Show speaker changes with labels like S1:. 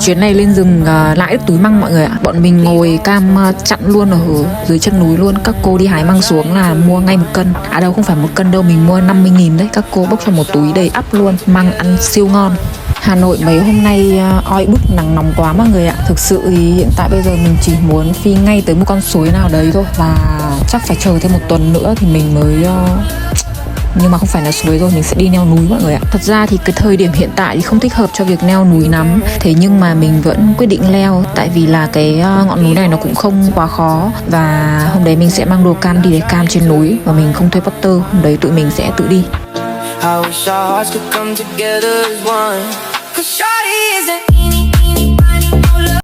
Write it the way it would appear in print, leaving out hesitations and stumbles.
S1: Chuyến này lên rừng lãi túi măng mọi người ạ. Bọn mình ngồi cam chặn luôn ở dưới chân núi luôn. Các cô đi hái măng xuống là mua ngay 1 cân. À đâu, không phải 1 cân đâu, mình mua 50.000 đấy. Các cô bốc cho một túi đầy ắp luôn. Măng ăn siêu ngon. Hà Nội mấy hôm nay oi bức nắng nóng quá mọi người ạ. Thực sự thì hiện tại bây giờ mình chỉ muốn phi ngay tới một con suối nào đấy thôi. Và chắc phải chờ thêm 1 tuần nữa thì mình mới nhưng mà không phải là suối rồi, mình sẽ đi leo núi mọi người ạ. Thật ra thì cái thời điểm hiện tại thì không thích hợp cho việc leo núi lắm. Thế nhưng mà mình vẫn quyết định leo. Tại vì là cái ngọn núi này nó cũng không quá khó. Và hôm đấy mình sẽ mang đồ cam đi để cam trên núi. Và mình không thuê Potter, hôm đấy tụi mình sẽ tự đi.